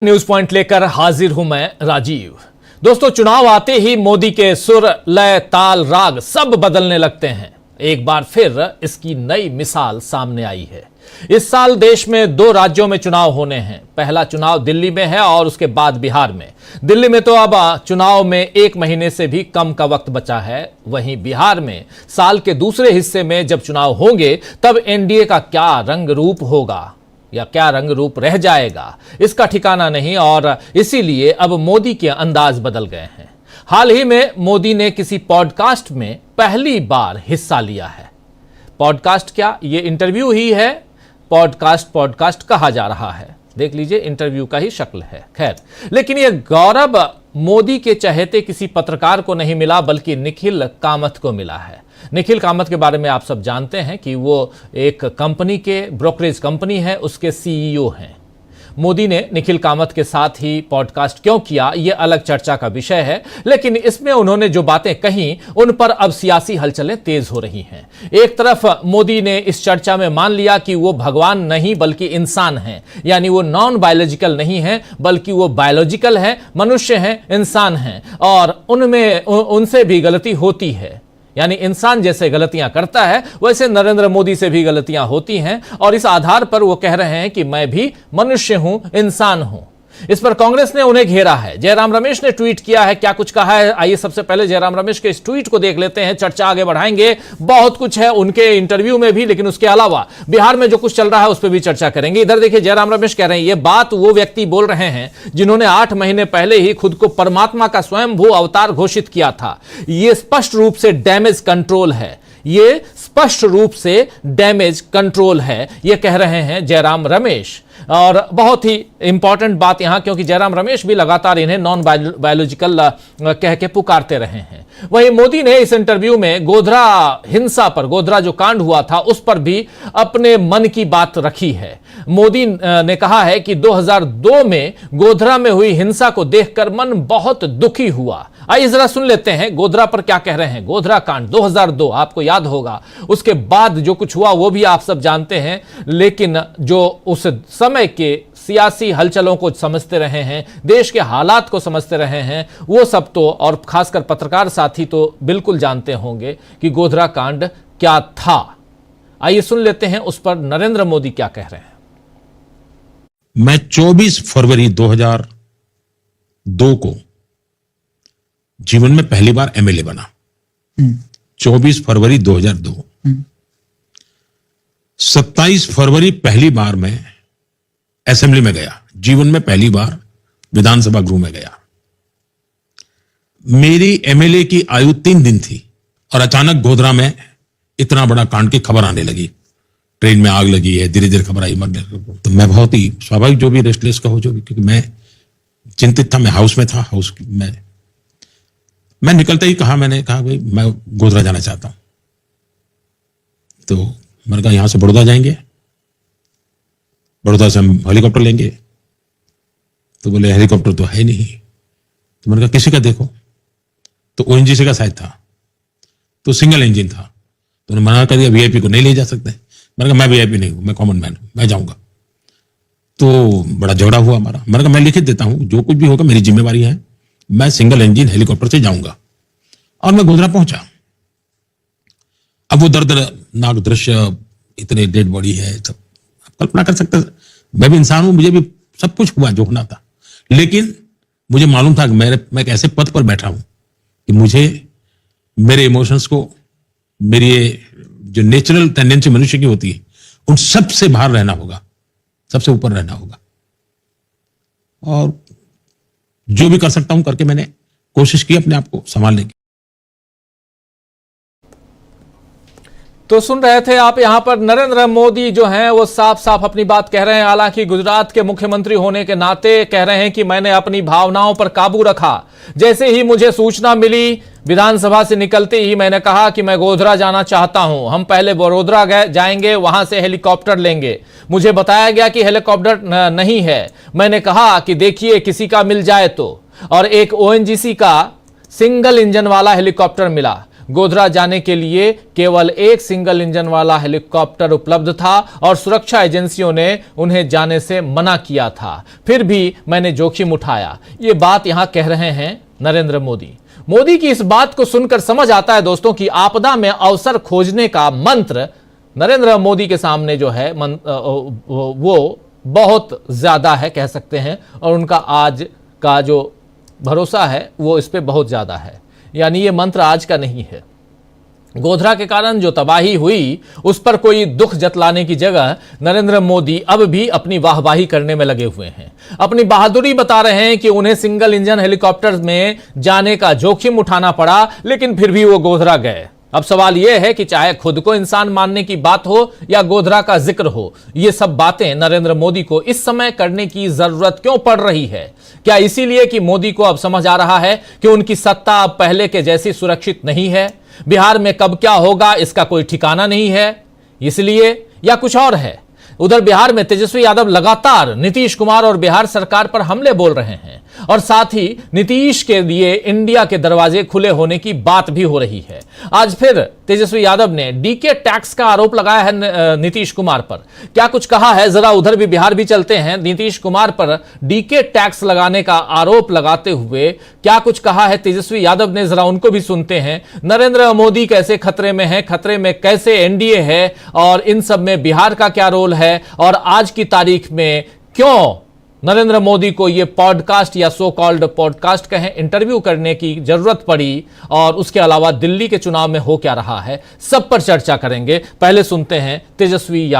News point लेकर हाजिर हूं मैं राजीव। दोस्तों, चुनाव आते ही मोदी के सुर, लय, ताल, राग सब बदलने लगते हैं। एक बार फिर इसकी नई मिसाल सामने आई है। इस साल देश में 2 राज्यों में चुनाव होने हैं। पहला चुनाव दिल्ली में है और उसके बाद बिहार में। दिल्ली में तो अब चुनाव में 1 महीने से भी कम का वक्त बचा है। वहीं बिहार में साल के दूसरे हिस्से में जब चुनाव होंगे तब एनडीए का क्या रंग रूप होगा या क्या रंग रूप रह जाएगा, इसका ठिकाना नहीं। और इसीलिए अब मोदी के अंदाज बदल गए हैं। हाल ही में मोदी ने किसी पॉडकास्ट में पहली बार हिस्सा लिया है। पॉडकास्ट क्या, ये इंटरव्यू ही है। पॉडकास्ट कहा जा रहा है। देख लीजिए, इंटरव्यू का ही शक्ल है। खैर, लेकिन यह गौरव मोदी के चहेते किसी पत्रकार को नहीं मिला, बल्कि निखिल कामत को मिला है। निखिल कामत के बारे में आप सब जानते हैं कि वो एक कंपनी के, ब्रोकरेज कंपनी है, उसके सीईओ हैं। मोदी ने निखिल कामत के साथ ही पॉडकास्ट क्यों किया, यह अलग चर्चा का विषय है। लेकिन इसमें उन्होंने जो बातें कही, उन पर अब सियासी हलचलें तेज हो रही हैं। एक तरफ मोदी ने इस चर्चा में मान लिया कि वो भगवान नहीं बल्कि इंसान हैं, यानी वो नॉन बायोलॉजिकल नहीं है बल्कि वो बायोलॉजिकल है, मनुष्य हैं, इंसान हैं, और उनमें उनसे भी गलती होती है। यानी इंसान जैसे गलतियां करता है वैसे नरेंद्र मोदी से भी गलतियां होती हैं, और इस आधार पर वो कह रहे हैं कि मैं भी मनुष्य हूं, इंसान हूं। इस पर कांग्रेस ने उन्हें घेरा है। जयराम रमेश ने ट्वीट किया है। क्या कुछ कहा है, आइए सबसे पहले जयराम रमेश के इस ट्वीट को देख लेते हैं। चर्चा आगे बढ़ाएंगे। बहुत कुछ है उनके इंटरव्यू में भी, लेकिन उसके अलावा बिहार में जो कुछ चल रहा है उस पर भी चर्चा करेंगे। इधर देखिए, जयराम रमेश कह रहे हैं, ये बात वो व्यक्ति बोल रहे हैं जिन्होंने 8 महीने पहले ही खुद को परमात्मा का स्वयंभू अवतार घोषित किया था। ये स्पष्ट रूप से डैमेज कंट्रोल है। ये स्पष्ट रूप से डैमेज कंट्रोल है, ये कह रहे हैं जयराम रमेश। और बहुत ही इंपॉर्टेंट बात यहां, क्योंकि जयराम रमेश भी लगातार इन्हें नॉन बायोलॉजिकल कह के पुकारते रहे हैं। वहीं मोदी ने इस इंटरव्यू में गोधरा हिंसा पर, गोधरा जो कांड हुआ था उस पर भी अपने मन की बात रखी है। मोदी ने कहा है कि 2002 में गोधरा में हुई हिंसा को देखकर मन बहुत दुखी हुआ। आइए जरा सुन लेते हैं गोधरा पर क्या कह रहे हैं। गोधरा कांड 2002, आपको याद होगा। उसके बाद जो कुछ हुआ वो भी आप सब जानते हैं, लेकिन जो उस समय के सियासी हलचलों को समझते रहे हैं, देश के हालात को समझते रहे हैं, वो सब तो, और खासकर पत्रकार साथी तो बिल्कुल जानते होंगे कि गोधरा कांड क्या था। आइए सुन लेते हैं उस पर नरेंद्र मोदी क्या कह रहे हैं। मैं 24 फरवरी 2002 को जीवन में पहली बार एमएलए बना। 24 फरवरी 2002। 27 फरवरी पहली बार मैं असेंबली में गया। जीवन में पहली बार विधानसभा गृह में गया। मेरी एमएलए की आयु 3 दिन थी और अचानक गोधरा में इतना बड़ा कांड की खबर आने लगी। ट्रेन में आग लगी है, धीरे धीरे खबर आई मरने। तो मैं बहुत ही स्वाभाविक, जो भी रेस्टलेस कहो, जो भी, क्योंकि मैं चिंतित था। मैं हाउस में था। हाउस में मैं निकलते ही मैंने कहा भाई मैं गोधरा जाना चाहता हूं। तो मैंने कहा यहां से बड़ौदा जाएंगे, बड़ौदा से हम हेलीकॉप्टर लेंगे। तो बोले हेलीकॉप्टर तो है नहीं। तो मैंने कहा किसी का देखो। तो ओएनजीसी का शायद था, तो सिंगल इंजन था। तो उन्होंने मना कर दिया, वीआईपी को नहीं ले जा सकते। मैंने कहा मैं वीआईपी नहीं हूं, मैं कॉमन मैन हूं, मैं जाऊंगा। तो बड़ा झगड़ा हुआ हमारा। मैंने कहा मैं लिखित देता हूं, जो कुछ भी होगा मेरी जिम्मेवारी है, मैं सिंगल इंजन हेलीकॉप्टर से जाऊंगा। और मैं गोधरा पहुंचा। अब वो दर्दनाक दृश्य, इतने डेड बॉडी है, सब कल्पना कर सकते। मैं भी इंसान हूं, मुझे भी सब कुछ हुआ जो होना था। लेकिन मुझे मालूम था कि मैं एक ऐसे पद पर बैठा हूं कि मुझे मेरे इमोशंस को, मेरी जो नेचुरल टेंडेंसी मनुष्य की होती है, उन सबसे बाहर रहना होगा, सबसे ऊपर रहना होगा। और जो भी कर सकता हूं करके मैंने कोशिश की अपने आप को संभालने की। तो सुन रहे थे आप, यहां पर नरेंद्र मोदी जो हैं वो साफ साफ अपनी बात कह रहे हैं। हालांकि गुजरात के मुख्यमंत्री होने के नाते कह रहे हैं कि मैंने अपनी भावनाओं पर काबू रखा। जैसे ही मुझे सूचना मिली, विधानसभा से निकलते ही मैंने कहा कि मैं गोधरा जाना चाहता हूं। हम पहले बड़ौदा जाएंगे, वहां से हेलीकॉप्टर लेंगे। मुझे बताया गया कि हेलीकॉप्टर नहीं है। मैंने कहा कि देखिए किसी का मिल जाए तो, और एक ओएनजीसी का सिंगल इंजन वाला हेलीकॉप्टर मिला। गोधरा जाने के लिए केवल एक सिंगल इंजन वाला हेलीकॉप्टर उपलब्ध था और सुरक्षा एजेंसियों ने उन्हें जाने से मना किया था, फिर भी मैंने जोखिम उठाया। ये बात यहां कह रहे हैं नरेंद्र मोदी। मोदी की इस बात को सुनकर समझ आता है दोस्तों कि आपदा में अवसर खोजने का मंत्र नरेंद्र मोदी के सामने जो है वो बहुत ज्यादा है कह सकते हैं, और उनका आज का जो भरोसा है वो इस पे बहुत ज्यादा है। यानी ये मंत्र आज का नहीं है। गोधरा के कारण जो तबाही हुई उस पर कोई दुख जतलाने की जगह नरेंद्र मोदी अब भी अपनी वाहवाही करने में लगे हुए हैं, अपनी बहादुरी बता रहे हैं कि उन्हें सिंगल इंजन हेलीकॉप्टर में जाने का जोखिम उठाना पड़ा, लेकिन फिर भी वो गोधरा गए। अब सवाल यह है कि चाहे खुद को इंसान मानने की बात हो या गोधरा का जिक्र हो, ये सब बातें नरेंद्र मोदी को इस समय करने की जरूरत क्यों पड़ रही है? क्या इसीलिए कि मोदी को अब समझ आ रहा है कि उनकी सत्ता अब पहले के जैसी सुरक्षित नहीं है, बिहार में कब क्या होगा इसका कोई ठिकाना नहीं है, इसलिए, या कुछ और है? उधर बिहार में तेजस्वी यादव लगातार नीतीश कुमार और बिहार सरकार पर हमले बोल रहे हैं और साथ ही नीतीश के लिए इंडिया के दरवाजे खुले होने की बात भी हो रही है। आज फिर तेजस्वी यादव ने डीके टैक्स का आरोप लगाया है नीतीश कुमार पर। क्या कुछ कहा है, जरा उधर भी बिहार भी चलते हैं। नीतीश कुमार पर डीके टैक्स लगाने का आरोप लगाते हुए क्या कुछ कहा है तेजस्वी यादव ने, जरा उनको भी सुनते हैं। नरेंद्र मोदी कैसे खतरे में है, खतरे में कैसे एनडीए है, और इन सब में बिहार का क्या रोल है, और आज की तारीख में क्यों नरेंद्र मोदी को यह पॉडकास्ट या सो कॉल्ड पॉडकास्ट कहें इंटरव्यू करने की जरूरत पड़ी, और उसके अलावा दिल्ली के चुनाव में हो क्या रहा है, सब पर चर्चा करेंगे। पहले सुनते हैं तेजस्वी यादव।